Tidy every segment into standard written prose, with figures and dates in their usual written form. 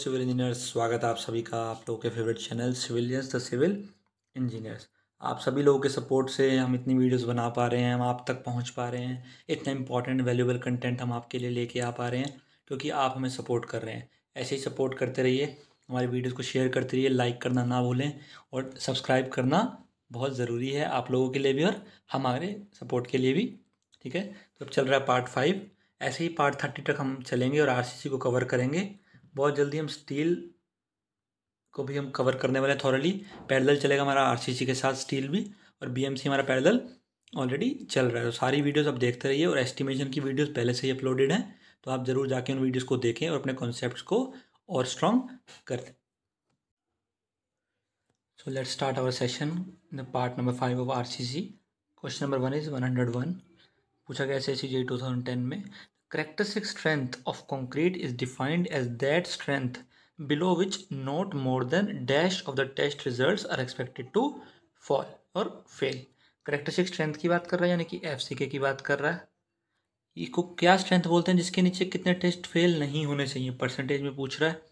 Civil engineers, स्वागत है आप सभी का आप लोगों के favourite channel civilians the civil engineers. आप सभी लोगों के सपोर्ट से हम इतनी वीडियोस बना पा रहे हैं, हम आप तक पहुंच पा रहे हैं। इतना इंपॉर्टेंट वैल्यूएबल कंटेंट हम आपके लिए लेके आ पा रहे हैं क्योंकि आप हमें सपोर्ट कर रहे हैं। ऐसे ही सपोर्ट करते रहिए, हमारी वीडियोज़ को शेयर करते रहिए, लाइक करना ना भूलें और सब्सक्राइब करना बहुत ज़रूरी है आप लोगों के लिए भी और हमारे सपोर्ट के लिए भी। ठीक है, तो अब चल रहा है पार्ट 5। ऐसे ही पार्ट 30 तक हम चलेंगे और आरसीसी को कवर करेंगे। बहुत जल्दी हम स्टील को भी हम कवर करने वाले हैं थॉरली। पैरेलल चलेगा हमारा आरसीसी के साथ स्टील भी, और बीएमसी हमारा पैरेलल ऑलरेडी चल रहा है। तो सारी वीडियोस आप देखते रहिए और एस्टिमेशन की वीडियोस पहले से ही अपलोडेड हैं, तो आप ज़रूर जाके उन वीडियोस को देखें और अपने कॉन्सेप्ट्स को और स्ट्रॉन्ग कर दें। So let's start our session in the part number 5 of RCC. Question number 1 is 101। पूछा गया SSCJ 2010 में, characteristic strength of concrete is defined as that strength below which not more than dash of the test results are expected to fall और fail। characteristic strength की बात कर रहा है, यानी कि FCK की बात कर रहा है। इसको क्या स्ट्रेंथ बोलते हैं जिसके नीचे कितने टेस्ट फेल नहीं होने चाहिए, परसेंटेज में पूछ रहा है।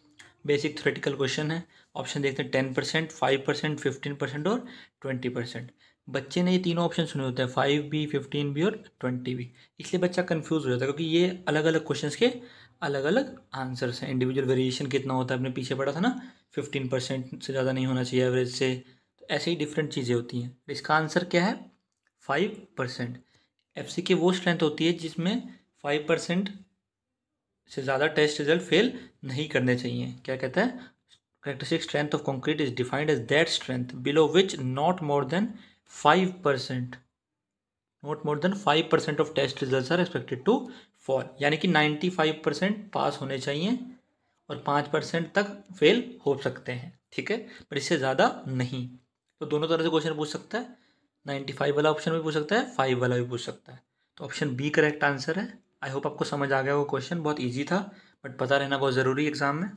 बेसिक थ्योरेटिकल क्वेश्चन है। ऑप्शन देखते हैं 10%, 5%, 15% और 20%। बच्चे ने ये तीनों ऑप्शन सुने होते हैं, 5 भी, 15 भी और 20 भी, इसलिए बच्चा कंफ्यूज हो जाता है क्योंकि ये अलग अलग क्वेश्चंस के अलग अलग आंसर्स हैं। इंडिविजुअल वेरिएशन कितना होता है अपने पीछे पढ़ा था ना, 15% से ज़्यादा नहीं होना चाहिए एवरेज से। तो ऐसे ही डिफरेंट चीज़ें होती हैं। इसका आंसर क्या है? 5%। FCK वो स्ट्रेंथ होती है जिसमें 5% से ज़्यादा टेस्ट रिजल्ट फेल नहीं करने चाहिए। क्या कहता है? Characteristic strength of concrete is defined as that strength below which not more than 5% ऑफ test results are expected to fall, यानी कि 95% पास होने चाहिए और 5% तक फेल हो सकते हैं। ठीक है, पर इससे ज़्यादा नहीं। तो दोनों तरह से क्वेश्चन पूछ सकता है, 95 वाला ऑप्शन भी पूछ सकता है, 5 वाला भी पूछ सकता है। तो ऑप्शन बी करेक्ट आंसर है। आई होप आपको समझ आ गया वो क्वेश्चन, बहुत ईजी था बट पता रहना बहुत ज़रूरी एग्जाम में।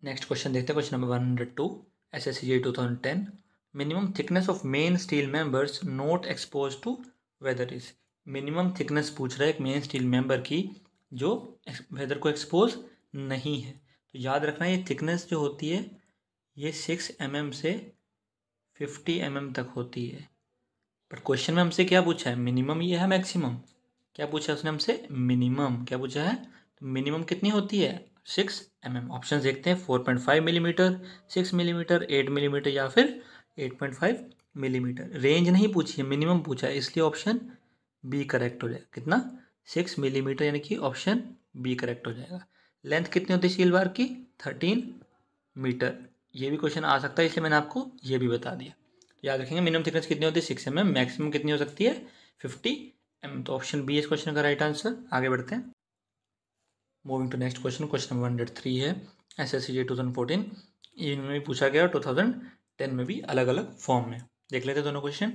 नेक्स्ट क्वेश्चन देखते हैं, question number 102 SSCJ 2010। Minimum thickness of main steel members not expose to weather is. Minimum thickness पूछ रहा है एक मेन स्टील मेंबर की जो वेदर को एक्सपोज नहीं है। तो याद रखना ये थिकनेस जो होती है ये 6 mm से 50 mm तक होती है। पर क्वेश्चन में हमसे क्या पूछा है? मिनिमम ये है, मैक्सिमम क्या पूछा है उसने हमसे? मिनिमम क्या पूछा है? तो मिनिमम कितनी होती है? 6 mm। ऑप्शन देखते हैं, 4.5 मिलीमीटर, 6 मिलीमीटर, 8 मिलीमीटर या फिर 8.5 मिलीमीटर। रेंज नहीं पूछी है, मिनिमम पूछा है, इसलिए ऑप्शन बी करेक्ट हो जाएगा। कितना? 6 मिलीमीटर, यानी कि ऑप्शन बी करेक्ट हो जाएगा। लेंथ कितनी होती है स्टील बार की? 13 मीटर। ये भी क्वेश्चन आ सकता है, इसलिए मैंने आपको ये भी बता दिया। याद रखेंगे मिनिमम थिकनेस कितनी होती है? 6 mm। मैक्सिमम कितनी हो सकती है? 50 mm। तो ऑप्शन बी इस क्वेश्चन का राइट आंसर। आगे बढ़ते हैं, moving to next question. Question number 103 है SSCJ 2014। इनमें भी पूछा गया, 2010 में भी अलग अलग फॉर्म में। देख लेते हैं दोनों question.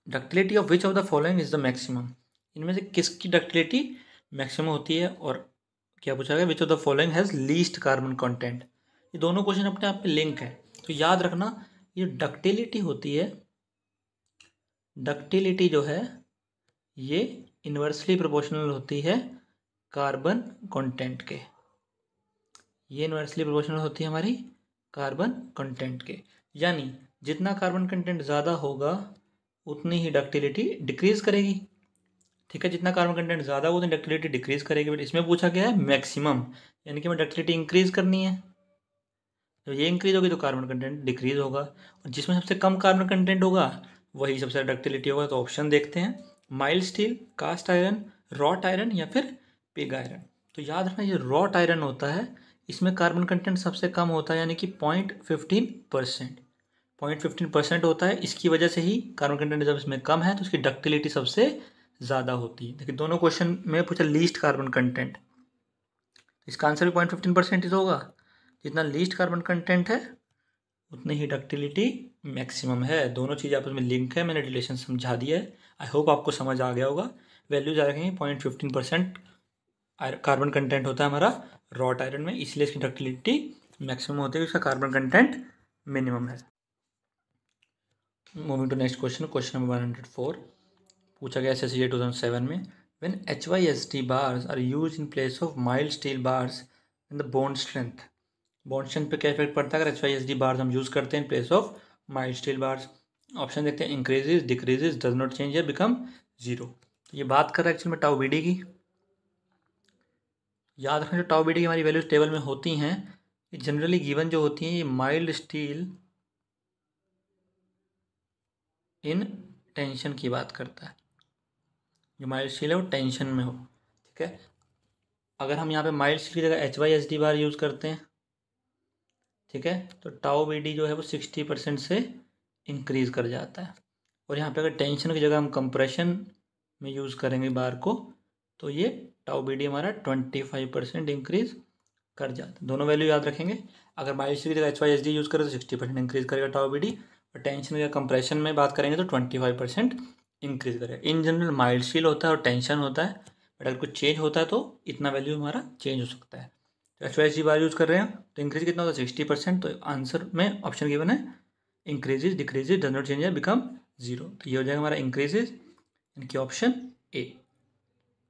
Ductility of which of the following is the maximum. इनमें से किसकी डक्टिलिटी मैक्सिमम होती है? और क्या पूछा गया? Which of the following has least carbon content. ये दोनों क्वेश्चन अपने आप में लिंक है, तो याद रखना ये डक्टिलिटी होती है, डक्टिलिटी जो है ये इन्वर्सली प्रोपोर्शनल होती है कार्बन कंटेंट के। ये इन्वर्सली प्रोपोर्शनल होती है हमारी कार्बन कंटेंट के, यानी जितना कार्बन कंटेंट ज़्यादा होगा उतनी ही डक्टिलिटी डिक्रीज करेगी। ठीक है, जितना कार्बन कंटेंट ज़्यादा होगा उतनी डक्टिलिटी डिक्रीज करेगी। बट इसमें पूछा गया है मैक्सिमम, यानी कि हमें डक्टिलिटी इंक्रीज करनी है। जब ये इंक्रीज होगी तो कार्बन कंटेंट डिक्रीज होगा, और जिसमें सबसे कम कार्बन कंटेंट होगा वही सबसे ज़्यादा डक्टिलिटी होगा। तो ऑप्शन देखते हैं, mild steel, cast iron, wrought iron या फिर पिग आयरन। तो याद रखना ये रॉट आयरन होता है, इसमें कार्बन कंटेंट सबसे कम होता है, यानी कि 0.15%। 0.15% होता है, इसकी वजह से ही कार्बन कंटेंट जब इसमें कम है तो उसकी डक्टिलिटी सबसे ज़्यादा होती है। देखिए दोनों क्वेश्चन में पूछा लीस्ट कार्बन कंटेंट, इसका आंसर भी 0.15% ही होगा। जितना लीस्ट कार्बन कंटेंट है उतनी ही डक्टिलिटी मैक्सिमम है। दोनों चीज़ आपस में लिंक है, मैंने रिलेशन समझा दिया है। आई होप आपको समझ आ गया होगा। वैल्यूज आ रखेंगे 0.15% कार्बन कंटेंट होता है हमारा रॉट आयरन में, इसलिए इसकी डक्टिलिटी मैक्सिमम होती है, इसका कार्बन कंटेंट मिनिमम है। Moving to next question, question number 104। पूछा गया SSCJ 2007 में, when HYSD bars are used in place of mild steel bars the bond strength पे क्या इफेक्ट पड़ता है अगर HYSD बार्स हम यूज़ करते हैं in place of mild steel bars. Option देखते हैं, increases, decreases, does not change या बिकम जीरो। ये बात कर रहा है एक्चुअली में टाउ BD की। याद रखना जो टाउ BD की हमारी वैल्यूज टेबल में होती हैं ये जनरली गिवन जो होती हैं ये माइल्ड स्टील इन टेंशन की बात करता है। जो माइल्ड स्टील है वो टेंशन में हो, ठीक है। अगर हम यहाँ पे माइल्ड स्टील की जगह HYSD बार यूज़ करते हैं, ठीक है, तो टाउ BD जो है वो 60% से इंक्रीज कर जाता है। और यहाँ पे अगर टेंशन की जगह हम कंप्रेशन में यूज़ करेंगे बार को तो ये टाउ BD हमारा 25% इंक्रीज कर जाता है। दोनों वैल्यू याद रखेंगे। अगर माइल्ड स्टील की जगह HYSD यूज़ करें तो 60% इंक्रीज करेगा टाउ BD, और टेंशन या कंप्रेशन में बात करेंगे तो 25% इंक्रीज करेगा। इन जनरल माइल्ड स्टील होता है और टेंशन होता है, बट अगर कुछ चेंज होता है तो इतना वैल्यू हमारा चेंज हो सकता है। तो HYSD बार यूज़ कर रहे हैं तो इंक्रीज कितना होता है 60%। तो आंसर में ऑप्शन गिवन है increases, decreases, does not change या बिकम जीरो। तो ये हो जाएगा हमारा इंक्रीजेज, इनकी ऑप्शन ए।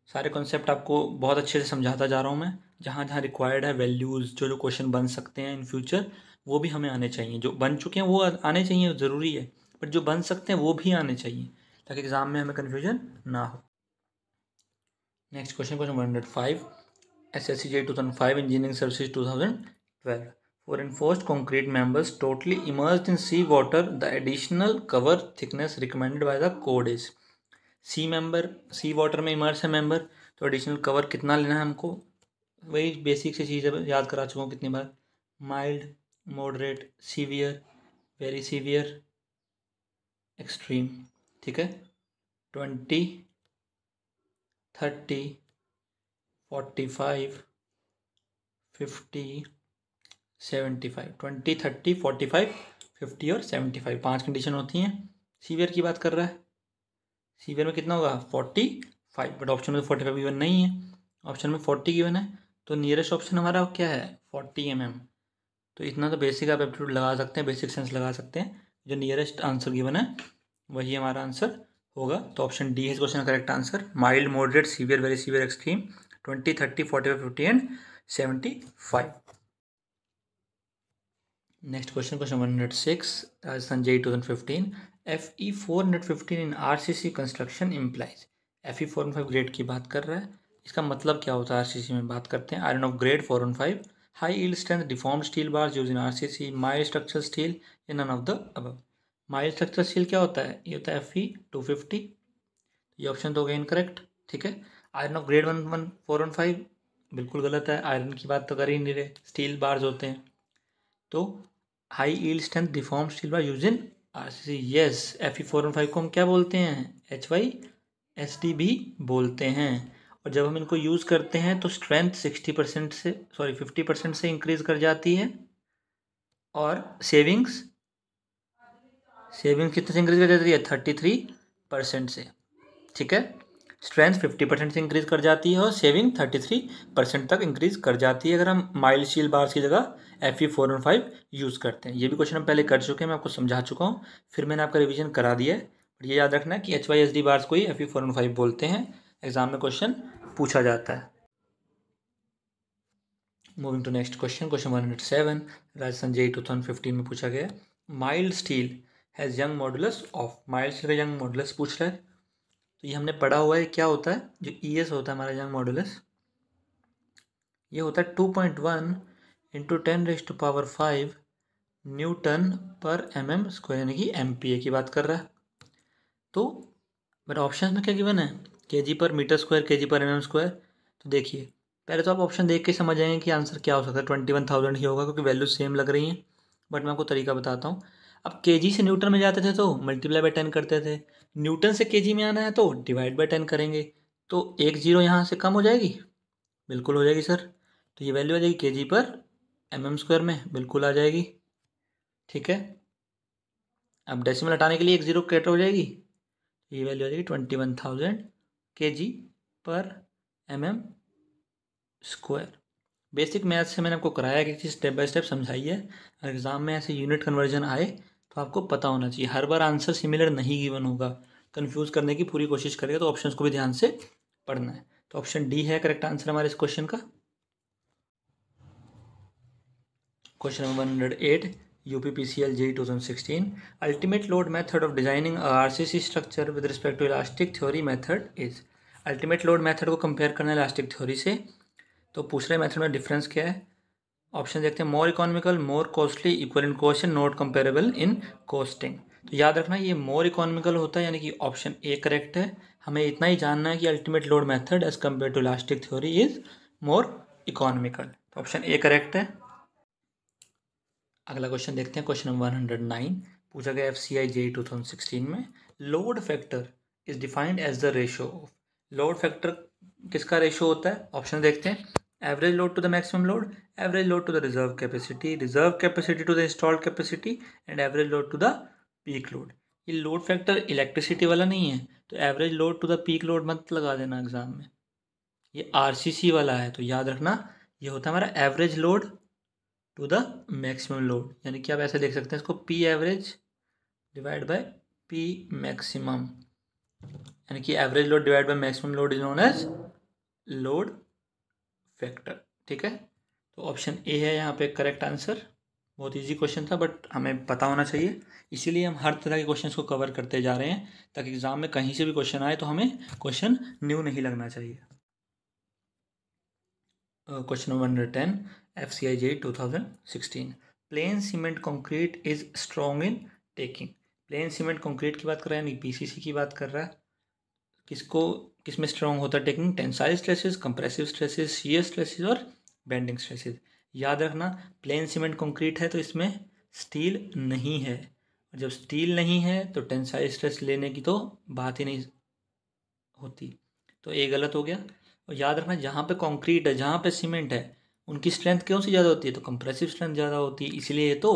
सारे कॉन्सेप्ट आपको बहुत अच्छे से समझाता जा रहा हूँ मैं। जहाँ जहाँ रिक्वायर्ड है वैल्यूज़, जो जो क्वेश्चन बन सकते हैं इन फ्यूचर वो भी हमें आने चाहिए। जो बन चुके हैं वो आने चाहिए, ज़रूरी है, बट जो बन सकते हैं वो भी आने चाहिए ताकि एग्ज़ाम में हमें कन्फ्यूजन ना हो। Next question 105, SSC JEE 2005 engineering services 2012 for enforced concrete members totally immersed in sea water, the additional cover thickness recommended by the code is। Sea water में इमर्स है मेंबर, तो एडिशनल कवर कितना लेना है हमको, वही बेसिक से चीज़ याद करा चुका हूँ कितनी बार। Mild, moderate, severe, very severe, extreme, ठीक है। 20, 30, 45, 50, 75। 20, 30, 45, 50 और 75 5 कंडीशन होती हैं। सीवियर की बात कर रहा है, सीवियर में कितना होगा 45, बट ऑप्शन में 45 गिवन नहीं है, ऑप्शन में 40 गिवन है। तो नियरेस्ट ऑप्शन हमारा क्या है 40 mm। तो इतना तो बेसिक आप एप्टीट्यूड लगा सकते हैं, बेसिक सेंस लगा सकते हैं। जो नियरेस्ट आंसर गिवन है वही हमारा आंसर होगा। तो ऑप्शन डी है इस क्वेश्चन का correct answer. Mild, moderate, severe, very severe, extreme, 20, 30, 45, 50 and 75। Next question 106, Rajasthan JEE 2015 FE 415 in RCC construction implies. FE 415 grade की बात कर रहा है, इसका मतलब क्या होता है RCC में बात करते हैं। Iron of grade 415, high yield strength deformed steel bars use in RCC, mild structural steel या none of the above. Mild structural steel क्या होता है, ये होता है FE 250, ये ऑप्शन तो हो गया इनकरेक्ट, ठीक है। आयरन ऑफ ग्रेड 415 बिल्कुल गलत है, आयरन की बात तो कर ही नहीं रहे, स्टील बार्स होते हैं। तो high yield strength deform steel bar use in RCC, yes. FE 415 को हम क्या बोलते हैं HYSD भी बोलते हैं। और जब हम इनको यूज़ करते हैं तो स्ट्रेंथ 60% से 50% से इंक्रीज कर जाती है, और सेविंग्स कितने से इंक्रीज कर जाती है 33% से, ठीक है। स्ट्रेंथ 50% से इंक्रीज कर जाती है और सेविंग 33% तक इंक्रीज कर जाती है अगर हम माइल्ड स्टील बार्स की जगह FE 415 यूज़ करते हैं। ये भी क्वेश्चन हम पहले कर चुके हैं, मैं आपको समझा चुका हूँ, फिर मैंने आपका रिवीजन करा दिया है। बट ये याद रखना है कि HYSD बार्स को ही FE 415 बोलते हैं, एग्जाम में क्वेश्चन पूछा जाता है। Moving to next question 107, Rajasthan JEE 2015 में पूछा गया, mild steel has Young modulus of. Mild steel का यंग मॉडुलस पूछ रहा है, तो ये हमने पढ़ा हुआ है क्या होता है। जो ES होता है हमारा यंग मॉडुलस, ये होता है 2.1 इंटू 10⁵ न्यूटन पर mm², यानी कि MPa की बात कर रहा है। तो बट ऑप्शन में क्या गिवन है kg पर मीटर स्क्वायर, kg पर mm²। तो देखिए पहले तो आप ऑप्शन देख के समझ जाएंगे कि आंसर क्या हो सकता है, 21,000 ही होगा क्योंकि वैल्यू सेम लग रही हैं। बट मैं आपको तरीका बताता हूँ। अब kg से न्यूटन में जाते थे तो मल्टीप्लाई बाय 10 करते थे, न्यूटन से kg में आना है तो डिवाइड बाय 10 करेंगे। तो एक जीरो यहाँ से कम हो जाएगी, बिल्कुल हो जाएगी सर। तो ये वैल्यू आ जाएगी kg पर mm² में, बिल्कुल आ जाएगी, ठीक है। अब डेसिमल हटाने के लिए एक जीरो कैट हो जाएगी, ये वैल्यू आ जाएगी 21,000 kg पर mm²। बेसिक मैथ से मैंने आपको कराया कि स्टेप बाय स्टेप समझाई है। अगर एग्जाम में ऐसे यूनिट कन्वर्जन आए तो आपको पता होना चाहिए, हर बार आंसर सिमिलर नहीं गिवन होगा, कंफ्यूज करने की पूरी कोशिश करेगा। तो ऑप्शंस को भी ध्यान से पढ़ना है। तो ऑप्शन डी है करेक्ट आंसर हमारे इस क्वेश्चन का। Question number 108 UPPCL JEE 2016 ultimate load method of designing RCC structure with respect to elastic theory method is. Ultimate load method को कंपेयर करना है इलास्टिक थ्योरी से, तो पूछ रहे मेथड में डिफरेंस क्या है। ऑप्शन देखते हैं, मोर economical, more costly, equal in cost, not comparable in costing. तो याद रखना ये मोर इकोनॉमिकल होता है, यानी कि ऑप्शन ए करेक्ट है। हमें इतना ही जानना है कि ultimate load method as compare to elastic theory is more economical, तो ऑप्शन ए करेक्ट है। अगला क्वेश्चन देखते हैं, क्वेश्चन नंबर 109 पूछा गया FCI JEE 2016 में, load factor is defined as the ratio of. Load factor किसका रेशो होता है? ऑप्शन देखते हैं, average load to the maximum load, average load to the reserve capacity to the installed capacity and average load to the peak load. ये load factor electricity वाला नहीं है, तो average load to the peak load मत लगा देना exam में। ये RCC वाला है, तो याद रखना ये होता है हमारा average load to the maximum load, यानी कि आप ऐसे देख सकते हैं इसको, P average divide by P maximum, यानी कि average load divide by maximum load is known as load factor. ठीक है, तो ऑप्शन ए है यहाँ पे करेक्ट आंसर। बहुत इजी क्वेश्चन था, बट हमें पता होना चाहिए, इसीलिए हम हर तरह के क्वेश्चंस को कवर करते जा रहे हैं, ताकि एग्जाम में कहीं से भी क्वेश्चन आए तो हमें क्वेश्चन न्यू नहीं लगना चाहिए। Question number 10 FCI JEE 2016 plane cement concrete is strong in taking. Plane cement concrete की बात कर रहा है, यानी PCC की बात कर रहा है। किसमें स्ट्रॉन्ग होता है taking? Tensile stresses, compressive stresses, shear stresses और बेंडिंग स्ट्रेसेस। याद रखना प्लेन सीमेंट कंक्रीट है तो इसमें स्टील नहीं है, और जब स्टील नहीं है तो टेंसाइल स्ट्रेस लेने की तो बात ही नहीं होती, तो ये गलत हो गया। और याद रखना जहाँ पे कंक्रीट है, जहाँ पे सीमेंट है, उनकी स्ट्रेंथ क्यों सी ज़्यादा होती है? तो कंप्रेसिव स्ट्रेंथ ज़्यादा होती है, इसलिए तो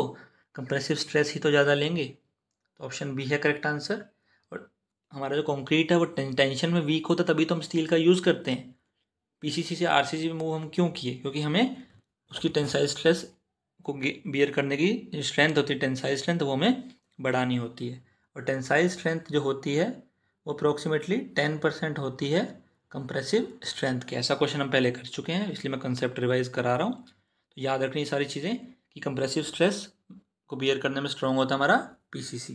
कंप्रेसिव स्ट्रेस ही तो ज़्यादा लेंगे, तो ऑप्शन बी है करेक्ट आंसर। और हमारा जो कंक्रीट है वो टेंशन में वीक होता है, तभी तो हम स्टील का यूज़ करते हैं। PCC से RCC में मूव हम क्यों किए? क्योंकि हमें उसकी टेंसाइल स्ट्रेस को बियर करने की स्ट्रेंथ होती है, टेंसाइल स्ट्रेंथ वो हमें बढ़ानी होती है, और टेंसाइल स्ट्रेंथ जो होती है वो अप्रोक्सीमेटली 10% होती है कंप्रेसिव स्ट्रेंथ के। ऐसा क्वेश्चन हम पहले कर चुके हैं, इसलिए मैं कंसेप्ट रिवाइज करा रहा हूँ। तो याद रखनी ये सारी चीज़ें कि कंप्रेसिव स्ट्रेस को बियर करने में स्ट्रॉन्ग होता है हमारा PCC।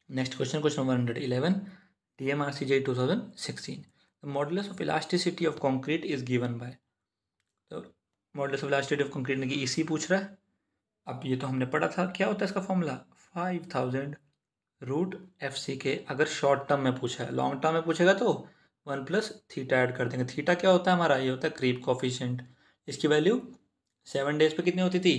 Next question, question number 111 DMRC JEE 2016 the modulus of elasticity of concrete is given by. तो modulus of elasticity of concrete ने कि EC पूछ रहा है। अब ये तो हमने पढ़ा था, क्या होता है इसका फॉर्मूला? 5000 root FCK। अगर शॉर्ट टर्म में पूछा है, लॉन्ग टर्म में पूछेगा तो 1 प्लस थीटा ऐड कर देंगे। थीटा क्या होता है हमारा? ये होता है क्रीप कोफिशिएंट। इसकी वैल्यू 7 डेज पे कितनी होती थी?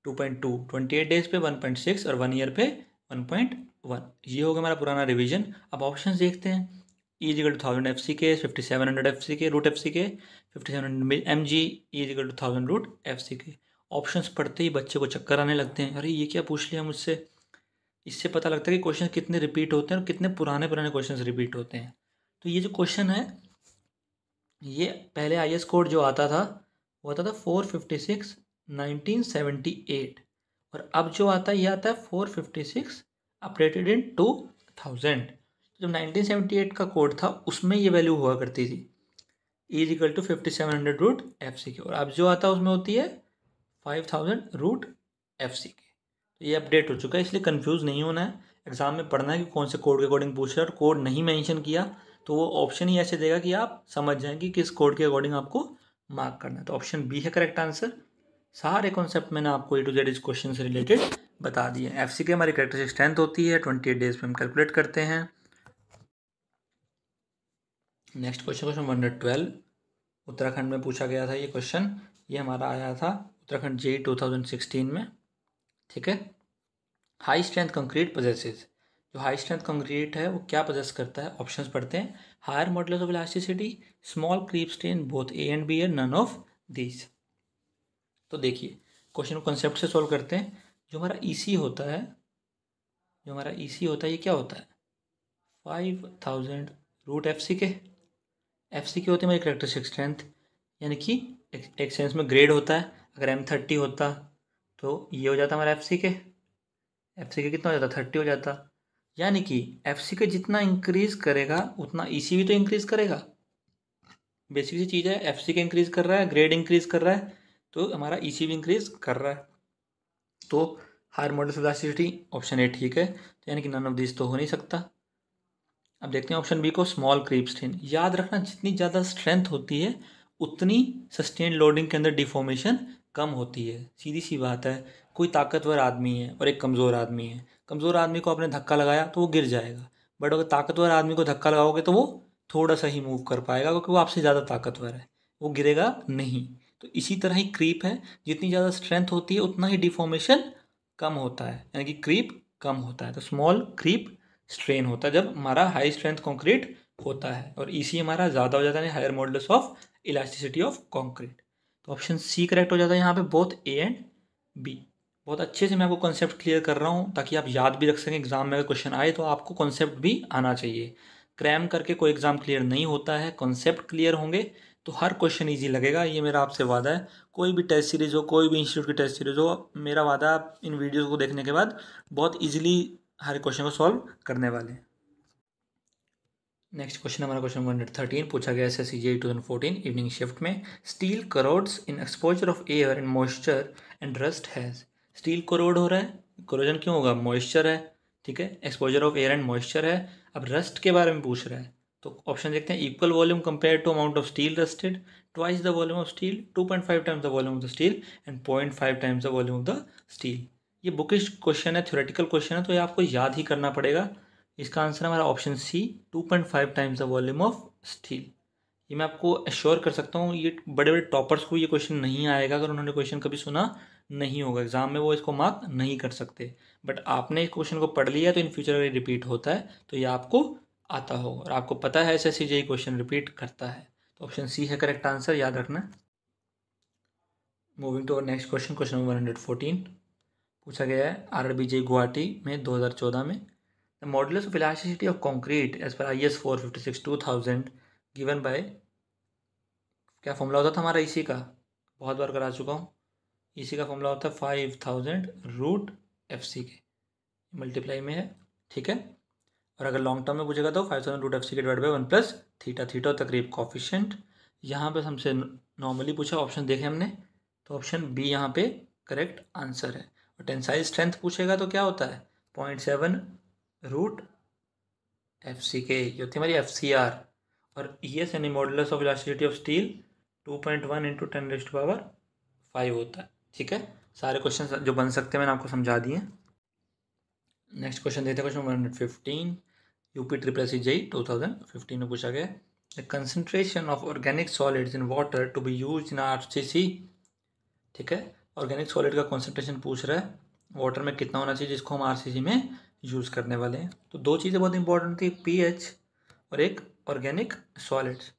2.2, 28 डेज पे 1.6 और 1 ईयर पे 1.1। ये होगा हमारा पुराना रिवीजन। अब ऑप्शन देखते हैं, E = 1000 FCK, 5700 FCK root FCK, 5700 mg, E = 1000 रूट FCK। ऑप्शंस पढ़ते ही बच्चे को चक्कर आने लगते हैं, अरे ये क्या पूछ लिया मुझसे। इससे पता लगता है कि क्वेश्चन कितने रिपीट होते हैं और कितने पुराने क्वेश्चंस रिपीट होते हैं। तो ये जो क्वेश्चन है, ये पहले IS कोड जो आता था वो आता था 456 1978, और अब जो आता है ये आता है 456 अपडेटेड इन 2000। जब 1978 का कोड था उसमें ये वैल्यू हुआ करती थी, E = 5700 रूट FCK, और अब जो आता है उसमें होती है 5000 रूट FCK। तो ये अपडेट हो चुका है, इसलिए कंफ्यूज नहीं होना है। एग्जाम में पढ़ना है कि कौन से कोड के अकॉर्डिंग पूछ रहा है, और कोड नहीं मेंशन किया तो वो ऑप्शन ही ऐसे देगा कि आप समझ जाएं कि किस कोड के अकॉर्डिंग आपको मार्क करना है। तो ऑप्शन बी है करेक्ट आंसर। सारे कॉन्सेप्ट मैंने आपको A to Z इस क्वेश्चन से रिलेटेड बता दिए। FCK हमारी कैरेक्टरिस्टिक स्ट्रेंथ होती है, 28 डेज पे हम कैलकुलेट करते हैं। Next question, question number 12 Uttarakhand में पूछा गया था ये क्वेश्चन। ये हमारा आया था उत्तराखंड JEE 2016 में। ठीक है, हाई स्ट्रेंथ कंक्रीट पोजेसेस। जो हाई स्ट्रेंथ कंक्रीट है वो क्या पोजेस करता है? ऑप्शंस पढ़ते हैं, higher modulus of elasticity, small creep strain, both A and B है, नन ऑफ दीज। तो देखिए क्वेश्चन को कंसेप्ट से सॉल्व करते हैं। जो हमारा EC होता है, ये क्या होता है? 5000 रूट FCK। FCK होती है हमारी कैरेक्टरिस्टिक स्ट्रेंथ, यानी कि एक सेंस में ग्रेड होता है। अगर M30 होता तो ये हो जाता हमारा FCK कितना हो जाता? 30 हो जाता। यानी कि FCK जितना इंक्रीज करेगा उतना EC भी तो इंक्रीज करेगा। बेसिक सी चीज़ है, FCK इंक्रीज कर रहा है, ग्रेड इंक्रीज कर रहा है, तो हमारा EC भी इंक्रीज कर रहा है। तो higher modulus of elasticity option A ठीक है, तो यानी कि नन ऑफ दिस तो हो नहीं सकता। अब देखते हैं ऑप्शन बी को, स्मॉल क्रीप स्ट्रेन। याद रखना जितनी ज़्यादा स्ट्रेंथ होती है उतनी सस्टेन लोडिंग के अंदर डिफॉर्मेशन कम होती है। सीधी सी बात है, कोई ताकतवर आदमी है और एक कमज़ोर आदमी है, कमज़ोर आदमी को आपने धक्का लगाया तो वो गिर जाएगा, बट अगर ताकतवर आदमी को धक्का लगाओगे तो वो थोड़ा सा ही मूव कर पाएगा क्योंकि वो आपसे ज़्यादा ताकतवर है, वो गिरेगा नहीं। तो इसी तरह ही क्रीप है, जितनी ज़्यादा स्ट्रेंथ होती है उतना ही डिफॉर्मेशन कम होता है, यानी कि क्रीप कम होता है। तो स्मॉल क्रीप स्ट्रेन होता है जब हमारा हाई स्ट्रेंथ कंक्रीट होता है, और EC हमारा ज़्यादा हो जाता है, higher modulus of elasticity of concrete. तो ऑप्शन सी करेक्ट हो जाता है यहाँ पे, बोथ ए एंड बी। बहुत अच्छे से मैं आपको कॉन्सेप्ट क्लियर कर रहा हूँ ताकि आप याद भी रख सकें, एग्जाम में अगर क्वेश्चन आए तो आपको कॉन्सेप्ट भी आना चाहिए। क्रैम करके कोई एग्जाम क्लियर नहीं होता है, कॉन्सेप्ट क्लियर होंगे तो हर क्वेश्चन ईजी लगेगा, ये मेरा आपसे वादा है। कोई भी टेस्ट सीरीज हो, कोई भी इंस्टीट्यूट की टेस्ट सीरीज हो, मेरा वादा आप इन वीडियोज़ को देखने के बाद बहुत ईजिली हर क्वेश्चन को सॉल्व करने वाले हैं। नेक्स्ट क्वेश्चन हमारा क्वेश्चन 113 पूछा गया SSC JEE 2014 इवनिंग शिफ्ट में। Steel crores in exposure of air and moisture and rust has. Steel crore हो रहा है, कोरोजन क्यों होगा, मॉइस्चर है, ठीक है, exposure of air and moisture है। अब रस्ट के बारे में पूछ रहा है, तो ऑप्शन देखते हैं। Equal volume compare to amount of steel rusted, twice the volume of steel, 2.5 times the volume of the steel and 0.5 times the volume of the steel. ये बुकिश क्वेश्चन है, थ्योरेटिकल क्वेश्चन है, तो ये आपको याद ही करना पड़ेगा। इसका आंसर हमारा option C, 2.5 times the volume of steel. ये मैं आपको एश्योर कर सकता हूँ, ये बड़े बड़े टॉपर्स को ये क्वेश्चन नहीं आएगा अगर उन्होंने क्वेश्चन कभी सुना नहीं होगा, एग्जाम में वो इसको मार्क नहीं कर सकते। बट आपने इस क्वेश्चन को पढ़ लिया तो इन फ्यूचर अगर रिपीट होता है तो ये आपको आता होगा, और आपको पता है SSC JEE क्वेश्चन रिपीट करता है। तो ऑप्शन सी है करेक्ट आंसर, याद रखना। Moving to our next question, question number 114 पूछा गया है RRB JEE गुवाहाटी में 2014 में। The modulus of elasticity of concrete as per IS 456/2000 given by, क्या फॉर्मूला होता था हमारा EC का, बहुत बार करा चुका हूँ। EC का फॉर्मूला होता है 5000 √FC के मल्टीप्लाई में है, ठीक है। और अगर लॉन्ग टर्म में पूछेगा तो 5000 √FC के divide by 1 plus theta, theta तकरीब कॉफिशेंट। यहाँ पे हमसे नॉर्मली पूछा, ऑप्शन देखे हमने, तो ऑप्शन बी यहाँ पे करेक्ट आंसर है। और टेंसाइल स्ट्रेंथ पूछेगा तो क्या होता है, 0.7 √FC के, ये होती है हमारी FCR। और ES यानी modulus of elasticity of steel 2.1 × 10⁵ होता है, ठीक है। सारे क्वेश्चन जो बन सकते हैं मैंने आपको समझा दिए। नेक्स्ट क्वेश्चन देते हैं, क्वेश्चन 115 UPSSC JEE 2015 में पूछा गया। The concentration of organic solids in water to be used in RCC, ठीक है। ऑर्गेनिक सॉलिड का कंसंट्रेशन पूछ रहा है, वाटर में कितना होना चाहिए जिसको हम RCC में यूज़ करने वाले हैं। तो दो चीज़ें बहुत इंपॉर्टेंट थी, pH और एक ऑर्गेनिक सॉलिड्स।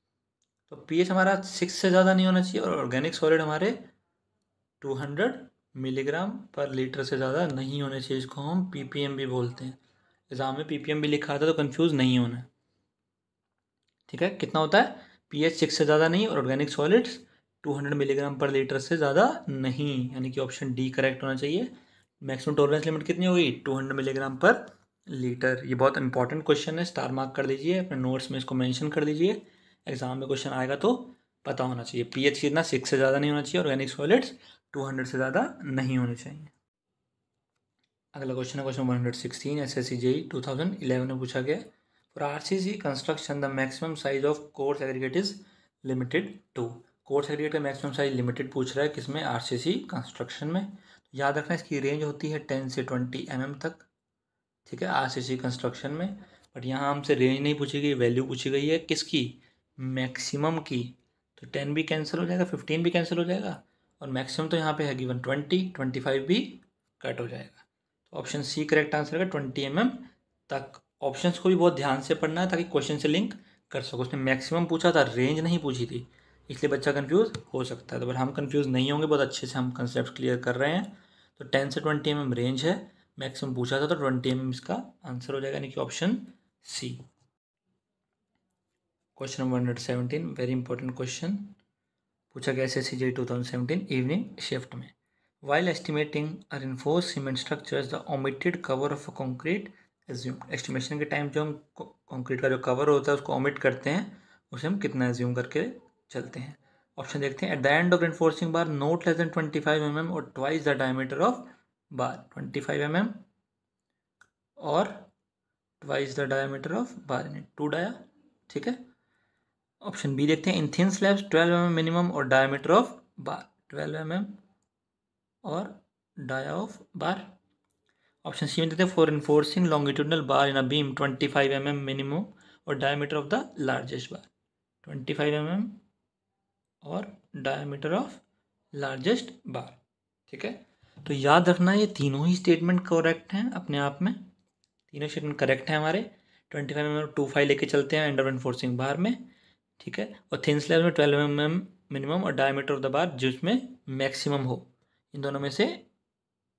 तो pH हमारा 6 से ज़्यादा नहीं होना चाहिए, और ऑर्गेनिक सॉलिड हमारे 200 मिलीग्राम पर लीटर से ज़्यादा नहीं होने चाहिए, इसको हम ppm भी बोलते हैं। एग्जाम में ppm भी लिखा था तो कंफ्यूज नहीं होना, ठीक है। कितना होता है, pH 6 से ज़्यादा नहीं, और ऑर्गेनिक सॉलिड्स 200 मिलीग्राम पर लीटर से ज़्यादा नहीं, यानी कि ऑप्शन डी करेक्ट होना चाहिए। मैक्सिमम टॉलरेंस लिमिट कितनी होगी, 200 मिलीग्राम पर लीटर। ये बहुत इंपॉर्टेंट क्वेश्चन है, स्टार मार्क कर दीजिए, अपने नोट्स में इसको मेंशन कर दीजिए, एग्जाम में क्वेश्चन आएगा तो पता होना चाहिए। pH कितना, 6 से ज़्यादा नहीं होना चाहिए, ऑर्गेनिक सॉलिड्स 200 से ज़्यादा नहीं होने चाहिए। अगला क्वेश्चन है क्वेश्चन 116 SSC JEE 2011 में पूछा गया। For RCC construction the maximum size of coarse aggregate is limited to. Coarse aggregate का मैक्सिमम साइज लिमिटेड पूछ रहा है किसमें, RCC कंस्ट्रक्शन में। तो याद रखना इसकी रेंज होती है 10 से 20 mm तक, ठीक है, RCC कंस्ट्रक्शन में। बट यहाँ हमसे रेंज नहीं पूछी गई, वैल्यू पूछी गई है किसकी, मैक्सिमम की। तो 10 भी कैंसिल हो जाएगा, 15 भी कैंसिल हो जाएगा, और मैक्सिमम तो यहाँ पे है गिवन 20, 25 भी कट हो जाएगा। तो ऑप्शन सी करेक्ट आंसर है 20 mm तक। ऑप्शंस को भी बहुत ध्यान से पढ़ना है ताकि क्वेश्चन से लिंक कर सको। उसने मैक्सिमम पूछा था, रेंज नहीं पूछी थी, इसलिए बच्चा कंफ्यूज हो सकता है। तो बट हम कंफ्यूज नहीं होंगे, बहुत अच्छे से हम कंसेप्ट क्लियर कर रहे हैं। तो 10 से 20 mm रेंज है, मैक्सिमम पूछा था तो 20 mm इसका आंसर हो जाएगा, यानी कि option C. Question number 117 very important question पूछा गया SSC JEE 2017 इवनिंग शिफ्ट में। While estimating a reinforced cement structures, the omitted cover of a concrete assumed। Estimation के टाइम जो हम कंक्रीट का जो कवर होता है उसको ओमिट करते हैं, उसे हम कितना एज्यूम करके चलते हैं। ऑप्शन देखते हैं, at the end of reinforcing bar not less than 25 mm और twice the diameter of bar, 25 mm और twice the diameter of bar in 2 dia, ठीक है। ऑप्शन बी देखते हैं, in thin slabs 12 mm minimum और diameter of bar, 12 mm और dia of bar. Option C में देते हैं, for reinforcing longitudinal bar in a beam 25 mm minimum और diameter of the largest bar, 25 mm और diameter of largest बार, ठीक है। तो याद रखना ये तीनों ही स्टेटमेंट करेक्ट हैं अपने आप में, तीनों स्टेटमेंट करेक्ट हैं हमारे। 25 mm और 25 लेके चलते हैं एंड ऑफ एनफोर्सिंग बार में, ठीक है। और थिन स्लैब में 12 mm मिनिमम और डायमीटर ऑफ द बार जिसमें मैक्सिमम हो, इन दोनों में से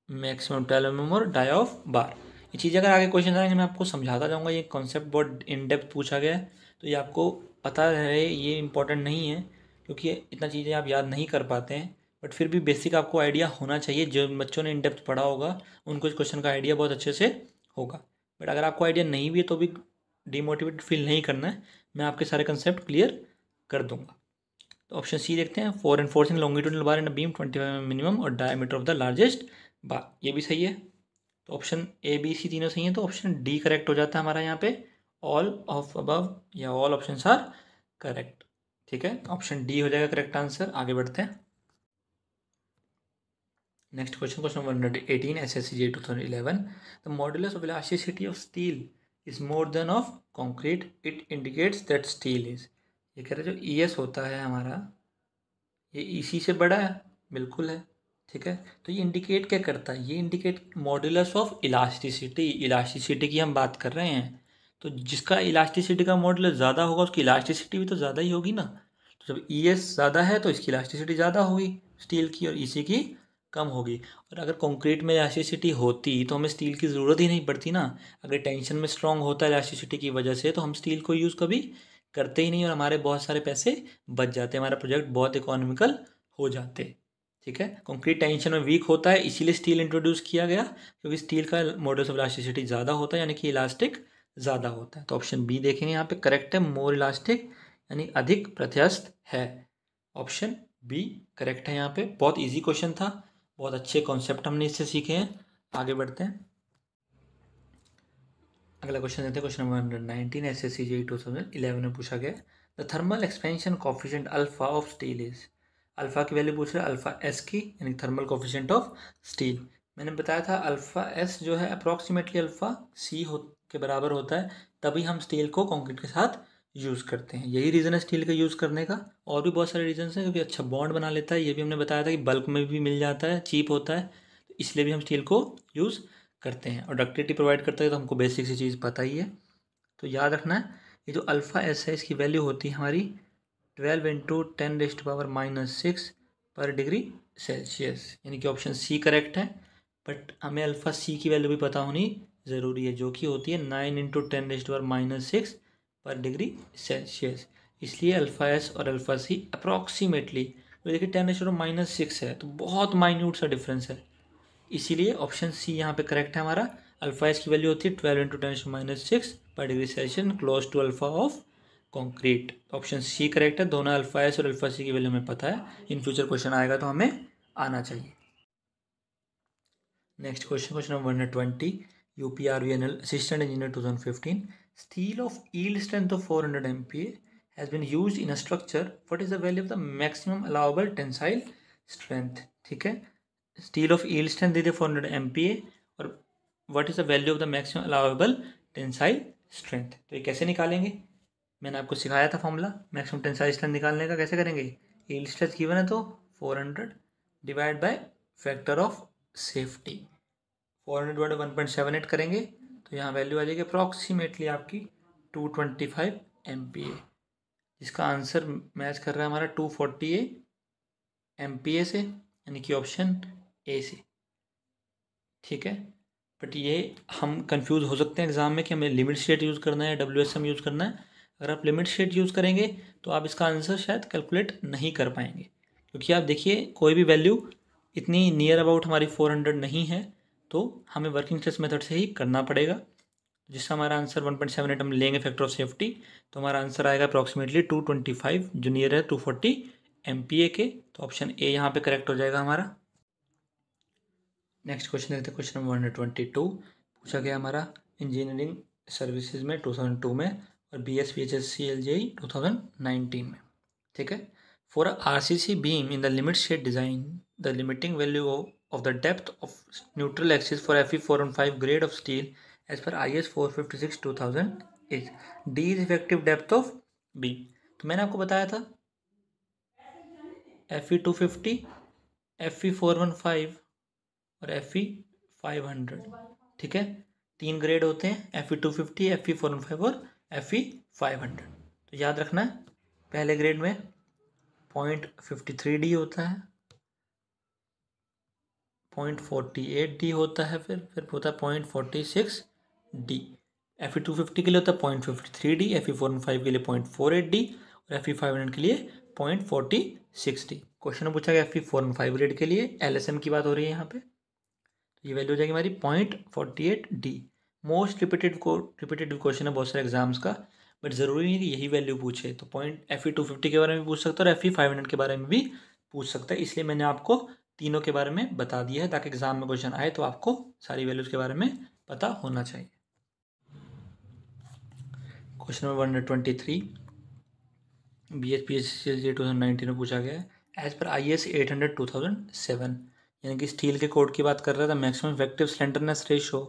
मैक्सिमम 12 mm और डाया ऑफ बार। ये चीज़ अगर आगे क्वेश्चन आएंगे मैं आपको समझाता जाऊँगा, ये कॉन्सेप्ट बहुत इन डेप्थ पूछा गया है तो ये आपको पता रहे, ये इंपॉर्टेंट नहीं है क्योंकि इतना चीज़ें आप याद नहीं कर पाते हैं, बट फिर भी बेसिक आपको आइडिया होना चाहिए। जो बच्चों ने इन डेप्थ पढ़ा होगा उनको इस क्वेश्चन का आइडिया बहुत अच्छे से होगा, बट अगर आपको आइडिया नहीं भी है तो भी डिमोटिवेटेड फील नहीं करना है, मैं आपके सारे कंसेप्ट क्लियर कर दूंगा। तो ऑप्शन सी देखते हैं, for enforcing longitudinal bar in a beam 25 mm minimum और डायमीटर ऑफ द लार्जेस्ट बार, ये भी सही है। तो ऑप्शन ए बी सी तीनों सही है, तो ऑप्शन डी करेक्ट हो जाता है हमारा यहाँ पे, ऑल ऑफ अबव या ऑल ऑप्शंस आर करेक्ट, ठीक है। ऑप्शन डी हो जाएगा करेक्ट आंसर। आगे बढ़ते हैं next question, question 118 SSC JEE 2011, the modulus of elasticity of steel is more than of concrete, it indicates that steel is, ये कह रहे जो ES होता है हमारा ये EC से बड़ा है, बिल्कुल है, ठीक है। तो ये इंडिकेट क्या करता है, ये indicate modulus of elasticity, elasticity की हम बात कर रहे हैं, तो जिसका इलास्टिसिटी का मॉडुलस ज़्यादा होगा उसकी इलास्टिसिटी भी तो ज़्यादा ही होगी ना। तो जब ES ज़्यादा है तो इसकी इलास्टिसिटी ज़्यादा होगी स्टील की और EC की कम होगी। और अगर कंक्रीट में इलास्टिसिटी होती तो हमें स्टील की ज़रूरत ही नहीं पड़ती ना। अगर टेंशन में स्ट्रांग होता है इलास्टिसिटी की वजह से तो हम स्टील को यूज़ कभी करते ही नहीं और हमारे बहुत सारे पैसे बच जाते, हमारा प्रोजेक्ट बहुत इकोनॉमिकल हो जाते, ठीक है। कंक्रीट टेंशन में वीक होता है इसीलिए स्टील इंट्रोड्यूस किया गया, क्योंकि स्टील का मॉडुलस ऑफ इलास्टिसिटी ज़्यादा होता है यानी कि इलास्टिक ज़्यादा होता है। तो ऑप्शन बी देखेंगे यहाँ पे करेक्ट है, मोर इलास्टिक यानी अधिक प्रत्यास्थ है। ऑप्शन बी करेक्ट है यहाँ पे। बहुत ईजी क्वेश्चन था, बहुत अच्छे कॉन्सेप्ट हमने इससे सीखे हैं। आगे बढ़ते हैं, अगला क्वेश्चन देते हैं, क्वेश्चन नंबर 119 SSC JEE 2011 में पूछा गया, the thermal expansion coefficient alpha of steel is, alpha की वैल्यू पूछ रहे हैं अल्फा एस की, यानी थर्मल कोफिशिएंट ऑफ स्टील। मैंने बताया था अल्फा एस जो है अप्रॉक्सीमेटली अल्फा सी के बराबर होता है, तभी हम स्टील को कंक्रीट के साथ यूज़ करते हैं। यही रीज़न है स्टील का यूज़ करने का, और भी बहुत सारे रीजन हैं, क्योंकि अच्छा बॉन्ड बना लेता है, ये भी हमने बताया था कि बल्क में भी मिल जाता है, चीप होता है, तो इसलिए भी हम स्टील को यूज़ करते हैं। और डक्टिलिटी प्रोवाइड करता है, तो हमको बेसिक सी चीज़ पता ही है। तो याद रखना है ये जो अल्फ़ा एस है इसकी वैल्यू होती है हमारी 12 × 10⁻⁻6 पर डिग्री सेल्सियस, यानी कि ऑप्शन सी करेक्ट है। बट हमें अल्फ़ा सी की वैल्यू भी पता होनी ज़रूरी है, जो कि होती है 9 × 10⁻6 पर डिग्री सेल्सियस। इसलिए अल्फ़ा एस और अल्फ़ा सी अप्रॉक्सीमेटली, तो देखिए 10⁻6 है तो बहुत माइन्यूट सा डिफरेंस है, इसीलिए ऑप्शन सी यहाँ पे करेक्ट है हमारा। अल्फा एस की वैल्यू होती है 12 × 10⁻6 पर degree Celsius, close to alpha of concrete. Option C correct है, दोनों अल्फा एस और अल्फा सी की वैल्यू हमें पता है, इन फ्यूचर क्वेश्चन आएगा तो हमें आना चाहिए। Next question, question number 120 UPRVNL assistant engineer 2015, steel of yield strength of 400 MPa has been used in a structure, what is the value of the maximum allowable tensile strength, ठीक है। Steel of yield strength the 400 MPa और what is the value of the maximum allowable tensile strength. तो ये कैसे निकालेंगे, मैंने आपको सिखाया था फॉर्मूला मैक्सिमम टेंसाइल स्ट्रेंथ निकालने का। कैसे करेंगे, यील्ड स्ट्रेंथ गिवन है तो 400 divide by factor of safety, 400 divide 1.78 करेंगे तो यहाँ वैल्यू आ जाएगी अप्रॉक्सीमेटली आपकी 225 MPa, जिसका आंसर मैच कर रहा है हमारा 240 MPa से, यानी कि ऑप्शन ए से, ठीक है। बट ये हम कंफ्यूज हो सकते हैं एग्जाम में कि हमें लिमिट स्टेट यूज़ करना है WSM यूज़ करना है। अगर आप लिमिट स्टेट यूज़ करेंगे तो आप इसका आंसर शायद कैलकुलेट नहीं कर पाएंगे, क्योंकि आप देखिए कोई भी वैल्यू इतनी नियर अबाउट हमारी 400 नहीं है, तो हमें वर्किंग स्ट्रेस मेथड से ही करना पड़ेगा, जिसका हमारा आंसर 1.78 हम लेंगे फैक्टर ऑफ सेफ्टी, तो हमारा आंसर आएगा अप्रॉक्सीमेटली 225, जो नियर है 240 MPA के, तो ऑप्शन ए यहाँ पे करेक्ट हो जाएगा हमारा। नेक्स्ट क्वेश्चन देखते हैं, क्वेश्चन नंबर 122 पूछा गया हमारा इंजीनियरिंग सर्विसेज में 2002 में और BSPHSCLJE 2019 में, ठीक है। For RCC beam in the limit state design the limiting value of the depth of neutral axis for Fe415 grade of steel as per IS 456/2000 is D is effective depth of beam. तो मैंने आपको बताया था Fe250, Fe415 और Fe500, ठीक है। 3 grade होते हैं, Fe250, Fe415 और Fe500। तो याद रखना है, पहले ग्रेड में 0.53D होता है, 0.48D होता है, फिर होता है 0.46D। Fe250 के लिए होता है 0.53D, Fe415 के लिए 0.48D और Fe500 के लिए 0.46D। क्वेश्चन में पूछा गया Fe415 ग्रेड के लिए, LSM की बात हो रही है यहाँ पे, ये वैल्यू हो जाएगी हमारी 0.48D। मोस्ट रिपीटेड क्वेश्चन है बहुत सारे एग्जाम्स का, बट ज़रूरी नहीं कि यही वैल्यू पूछे, तो Fe250 के बारे में पूछ सकता है और Fe500 के बारे में भी पूछ सकता है, इसलिए मैंने आपको तीनों के बारे में बता दिया है ताकि एग्जाम में क्वेश्चन आए तो आपको सारी वैल्यूज़ के बारे में पता होना चाहिए। क्वेश्चन नंबर 123 BSPHSCLJE 2019 में पूछा गया है एज पर IS 800 2007, यानी कि स्टील के कोड की बात कर रहा था। Maximum effective slenderness ratio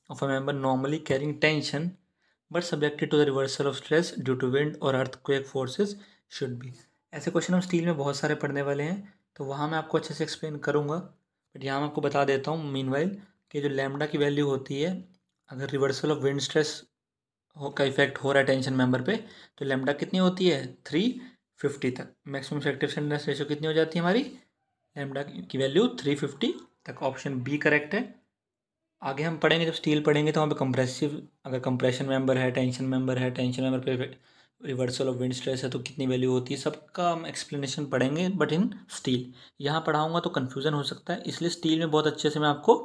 of a member normally carrying tension but subjected to the reversal of stress due to wind और अर्थक्वेक फोर्सेस शुड बी। ऐसे क्वेश्चन हम स्टील में बहुत सारे पढ़ने वाले हैं, तो वहाँ मैं आपको अच्छे से एक्सप्लेन करूँगा, बट यहाँ मैं आपको बता देता हूँ मीनवाइल कि जो लैम्डा की वैल्यू होती है, अगर रिवर्सल ऑफ विंड स्ट्रेस का इफेक्ट हो रहा है टेंशन मेंबर पे, तो लैम्डा कितनी होती है 350 तक। मैक्सिमम इफेक्टिव स्लेंडरनेस रेशियो कितनी हो जाती है हमारी, लैम्डा की वैल्यू 350 तक। ऑप्शन बी करेक्ट है। आगे हम पढ़ेंगे, जब स्टील पढ़ेंगे तो वहाँ पे कंप्रेसिव, अगर कंप्रेशन मेंबर है, टेंशन मेंबर है, टेंशन मेंबर पे रिवर्सल ऑफ विंड स्ट्रेस है तो कितनी वैल्यू होती है, सबका हम एक्सप्लेनेशन पढ़ेंगे, बट इन स्टील। यहाँ पढ़ाऊँगा तो कन्फ्यूज़न हो सकता है, इसलिए स्टील में बहुत अच्छे से मैं आपको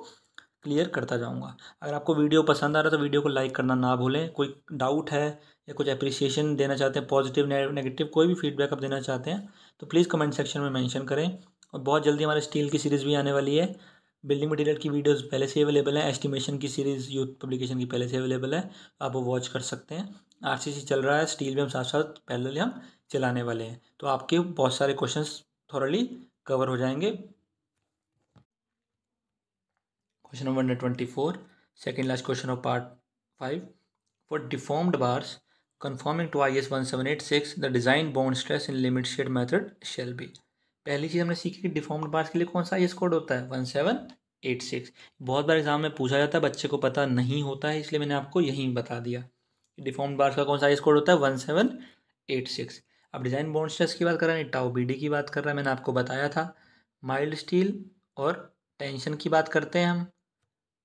क्लियर करता जाऊँगा। अगर आपको वीडियो पसंद आ रहा है तो वीडियो को लाइक करना ना भूलें। कोई डाउट है या कुछ अप्रिसिएशन देना चाहते हैं, पॉजिटिव नेगेटिव कोई भी फीडबैक आप देना चाहते हैं तो प्लीज़ कमेंट सेक्शन में मेंशन करें। और बहुत जल्दी हमारे स्टील की सीरीज़ भी आने वाली है। बिल्डिंग मटेरियल की वीडियोस पहले से अवेलेबल है, एस्टिमेशन की सीरीज़ यूथ पब्लिकेशन की पहले से अवेलेबल है, आप वो वॉच कर सकते हैं। RCC चल रहा है, स्टील भी हम साथ साथ पहले हम चलाने वाले हैं, तो आपके बहुत सारे क्वेश्चंस थोरली कवर हो जाएंगे। Question number 124, second last question of part 5। For deformed bars conforming to IS 1786 the design bond stress in limit state method shall be. पहली चीज़ हमने सीखी कि डिफॉर्म्ड बार्स के लिए कौन सा IS कोड होता है 1786। बहुत बार एग्जाम में पूछा जाता है, बच्चे को पता नहीं होता है, इसलिए मैंने आपको यहीं बता दिया। डिफॉर्म्ड बार्स का कौन सा IS कोड होता है 1786। अब डिज़ाइन बाउंड स्ट्रेस की बात कर रहे हैं, टाउ BD की बात कर रहा है, मैंने आपको बताया था। माइल्ड स्टील और टेंशन की बात करते हैं हम,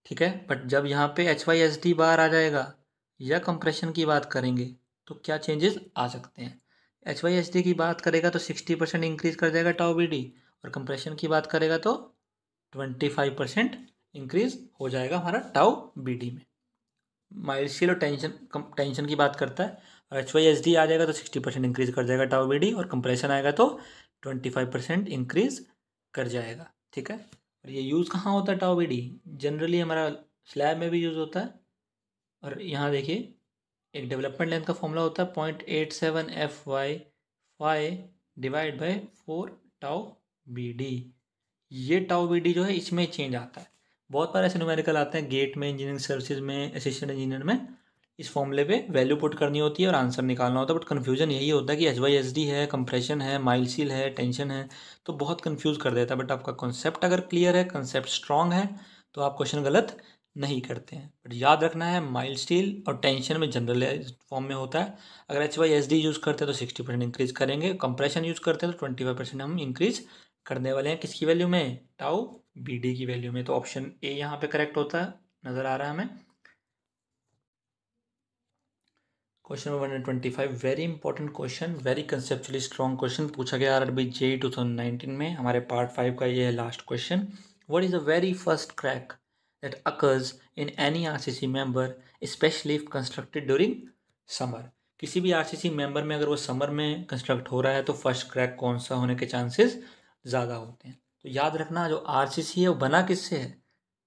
ठीक है। बट जब यहाँ पे HYSD बार आ जाएगा या कंप्रेशन की बात करेंगे तो क्या चेंजेस आ सकते हैं। HYSD की बात करेगा तो 60% इंक्रीज कर जाएगा टाउ BD, और कंप्रेशन की बात करेगा तो 25% इंक्रीज हो जाएगा हमारा टाउ BD में। माइल्ड स्टील और टेंशन की बात करता है, और HYSD आ जाएगा तो 60% इंक्रीज कर जाएगा टाउ BD, और कंप्रेशन आएगा तो 25% इंक्रीज कर जाएगा, ठीक है। और ये यूज़ कहाँ होता है टाउ BD, जनरली हमारा स्लैब में भी यूज़ होता है। और यहाँ देखिए एक डेवलपमेंट लेंथ का फॉर्मूला होता है 0.87 FY divide by 4 tau BD। ये टाउ BD जो है इसमें चेंज आता है। बहुत बार ऐसे न्यूमेरिकल आते हैं गेट में, इंजीनियरिंग सर्विसेज में, असिस्टेंट इंजीनियर में, इस फॉर्मूले पे वैल्यू पुट करनी होती है और आंसर निकालना होता है। बट कन्फ्यूजन यही होता है कि HYSD है, कंप्रेशन है, माइल्ड स्टील है, टेंशन है, तो बहुत कन्फ्यूज़ कर देता है। बट आपका कॉन्सेप्ट अगर क्लियर है, कॉन्सेप्ट स्ट्रॉन्ग है, तो आप क्वेश्चन गलत नहीं करते हैं। बट याद रखना है माइल्ड स्टील और टेंशन में जनरल फॉर्म में होता है। अगर HYSD यूज़ करते हैं तो 60% इंक्रीज करेंगे, कंप्रेशन यूज़ करते हैं तो 25% हम इंक्रीज करने वाले हैं। किसकी वैल्यू में, टाउ BD की वैल्यू में। तो ऑप्शन ए यहाँ पे करेक्ट होता है, नज़र आ रहा है हमें। Question number 125, very important question, very conceptually strong question पूछा गया RRB JEE 2019 में। हमारे पार्ट 5 का ये है last question. What is the very first crack that occurs in any RCC member specially if constructed during summer. किसी भी RCC member में अगर वो समर में कंस्ट्रक्ट हो रहा है तो फर्स्ट क्रैक कौन सा होने के चांसेस ज़्यादा होते हैं। तो याद रखना, जो आरसीसी है वो बना किससे है?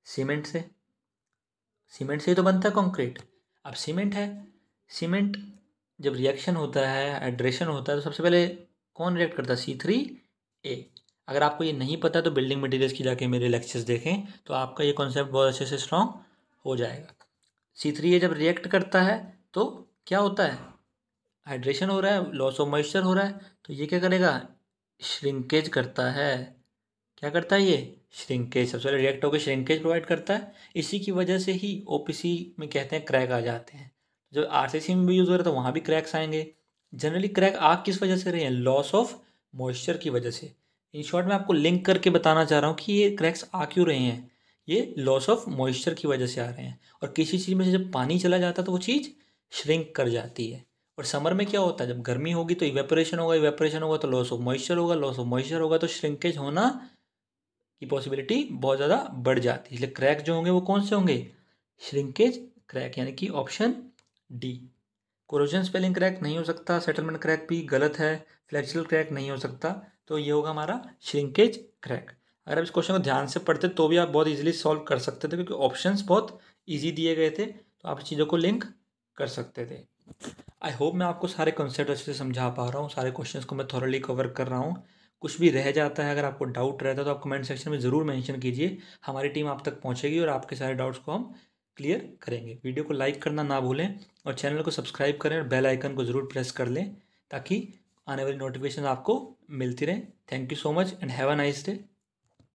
सीमेंट से। सीमेंट से ही तो बनता है कंक्रीट। अब सीमेंट है, सीमेंट जब रिएक्शन होता है, हाइड्रेशन होता है, तो सबसे पहले कौन रिएक्ट करता है? C3A। अगर आपको ये नहीं पता तो बिल्डिंग मटेरियल्स की जाके मेरे लेक्चर्स देखें, तो आपका ये कॉन्सेप्ट बहुत अच्छे से स्ट्रॉन्ग हो जाएगा। C3A जब रिएक्ट करता है तो क्या होता है? हाइड्रेशन हो रहा है, लॉस ऑफ मॉइस्चर हो रहा है, तो ये क्या करेगा? श्रिंकेज करता है। क्या करता है ये? श्रिंकेज। सबसे पहले रिएक्ट होकर श्रिंकेज प्रोवाइड करता है। इसी की वजह से ही ओपीसी में कहते हैं क्रैक आ जाते हैं। जो आरसीसी में भी यूज़ हो रहा है तो वहाँ भी क्रैक्स आएंगे। जनरली क्रैक आ किस वजह से रहे हैं? लॉस ऑफ मॉइस्चर की वजह से। इन शॉर्ट में आपको लिंक करके बताना चाह रहा हूँ कि ये क्रैक्स आ क्यों रहे हैं। ये लॉस ऑफ मॉइस्चर की वजह से आ रहे हैं। और किसी चीज़ में से जब पानी चला जाता है तो वो चीज़ श्रिंक कर जाती है। और समर में क्या होता है? जब गर्मी होगी तो इवेपोरेशन होगा, इवेपोरेशन होगा तो लॉस ऑफ मॉइस्चर होगा, लॉस ऑफ मॉइस्चर होगा तो श्रिंकेज होना की पॉसिबिलिटी बहुत ज़्यादा बढ़ जाती है। इसलिए क्रैक जो होंगे वो कौन से होंगे? श्रिंकेज क्रैक, यानी कि option D. Corrosion spelling crack नहीं हो सकता, सेटलमेंट क्रैक भी गलत है, फ्लेक्सुरल क्रैक नहीं हो सकता, तो ये होगा हमारा श्रिंकेज क्रैक। अगर आप इस क्वेश्चन को ध्यान से पढ़ते तो भी आप बहुत इजीली सॉल्व कर सकते थे, क्योंकि ऑप्शंस बहुत इजी दिए गए थे, तो आप चीज़ों को लिंक कर सकते थे। आई होप मैं आपको सारे कॉन्सेप्ट अच्छे से समझा पा रहा हूँ, सारे क्वेश्चंस को मैं थॉरली कवर कर रहा हूँ। कुछ भी रह जाता है, अगर आपको डाउट रहता है तो आप कमेंट सेक्शन में ज़रूर मेंशन कीजिए। हमारी टीम आप तक पहुँचेगी और आपके सारे डाउट्स को हम क्लियर करेंगे। वीडियो को लाइक करना ना भूलें और चैनल को सब्सक्राइब करें और बेल आइकन को ज़रूर प्रेस कर लें, ताकि आने वाली नोटिफिकेशन आपको मिलती रहे। Thank you so much and have a nice day.